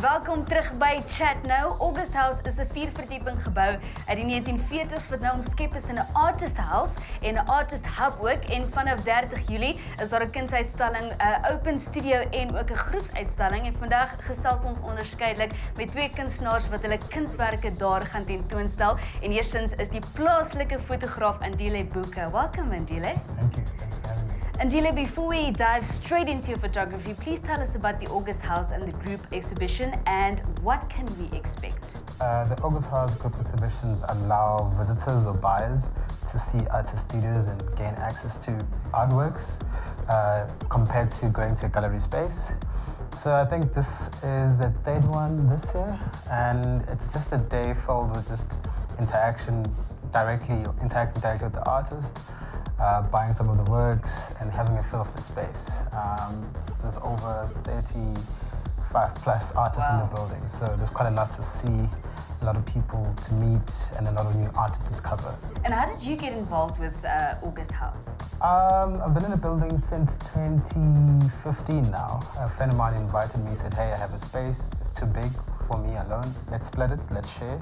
Welkom terug by chatNOU. August House is 'n 4-verdieping gebou uit die 1940s wat nou omskep is in 'n artist house en 'n artist hub ook. En vanaf 30 Julie is daar 'n kunsuitstalling, 'n open studio en ook 'n groepsuitstalling. En vandag gesels ons onderskeidelik met twee kunstenaars wat hulle kunswerke daar gaan tentoonstel. En eerstens is die plaaslike fotograaf Andile Buka. Welcome, Andile. Thank you. Thanks for having me. Andile, before we dive straight into your photography, please tell us about the August House and the group exhibition and what can we expect? The August House group exhibitions allow visitors or buyers to see artist studios and gain access to artworks compared to going to a gallery space. So I think this is the third one this year, and it's just a day filled with just interacting directly with the artist, buying some of the works and having a feel of the space. There's over 35 plus artists in the building, so there's quite a lot to see, a lot of people to meet, and a lot of new art to discover. And how did you get involved with August House? I've been in the building since 2015 now. A friend of mine invited me, said, hey, I have a space, it's too big for me alone, let's split it, let's share.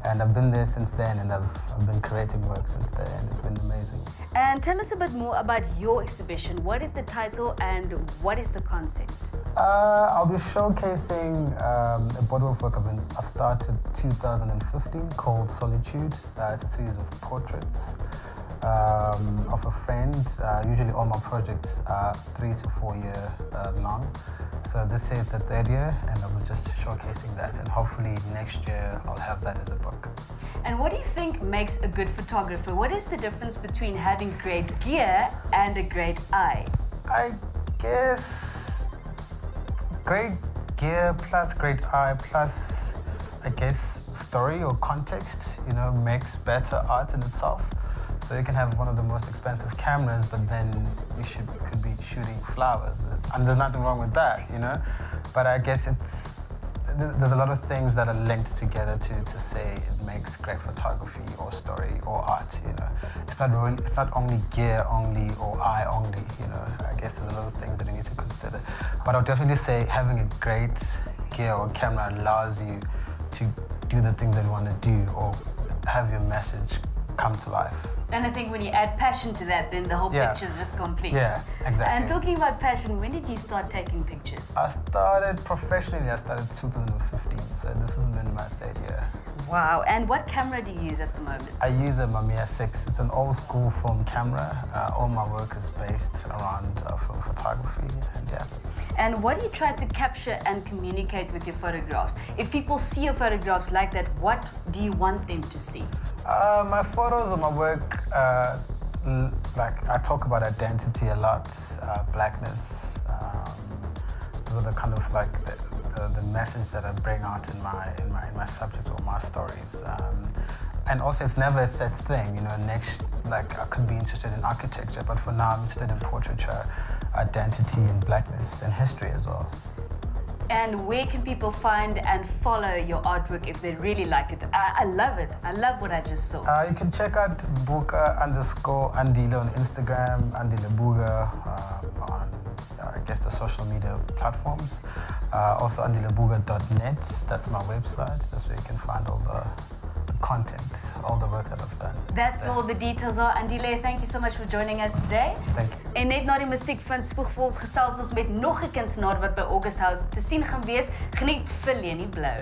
And I've been there since then, and I've been creating work since then, and it's been amazing. And tell us a bit more about your exhibition. What is the title and what is the concept? I'll be showcasing a body of work I've started 2015 called Solitude. It's a series of portraits of a friend. Usually all my projects are 3 to 4 year long. So this year it's the 3rd year, and I was just showcasing that, and hopefully next year I'll have that as a book. And what do you think makes a good photographer? What is the difference between having great gear and a great eye? I guess great gear plus great eye plus, I guess, story or context, you know, makes better art in itself. So you can have one of the most expensive cameras, but then you could be shooting flowers. And there's nothing wrong with that, you know? But I guess there's a lot of things that are linked together to say it makes great photography or story or art, you know? It's not only gear only or eye only, you know? I guess there's a lot of things that you need to consider. But I would definitely say having a great gear or camera allows you to do the things that you want to do or have your message come to life. And I think when you add passion to that, then the whole picture is just complete. Yeah, exactly. And talking about passion, when did you start taking pictures? I started professionally, 2015, so this has been my 3rd year. Wow, and what camera do you use at the moment? I use a Maandae 6. It's an old school film camera. All my work is based around film photography, and yeah. And what do you try to capture and communicate with your photographs? If people see your photographs like that, what do you want them to see? My photos of my work, like I talk about identity a lot, blackness. Those are the kind of like the message that I bring out in my subject or my stories. And also, it's never a set thing, you know. Next, like I could be interested in architecture, but for now, I'm interested in portraiture, identity, and blackness, and history as well. And where can people find and follow your artwork if they really like it? I love it. I love what I just saw. You can check out Buka_Andile on Instagram, Andile Buka on, I guess, the social media platforms. Also andilebuka.net, that's my website. That's where you can find all the content, all the work that I've done. That's all the details are. Andile, thank you so much for joining us today. Thank you. En net na die musiek van Spoegvol gesels ons met nog 'n kunstenaar wat by August House te sien gaan wees. Geniet vir Leni Blou.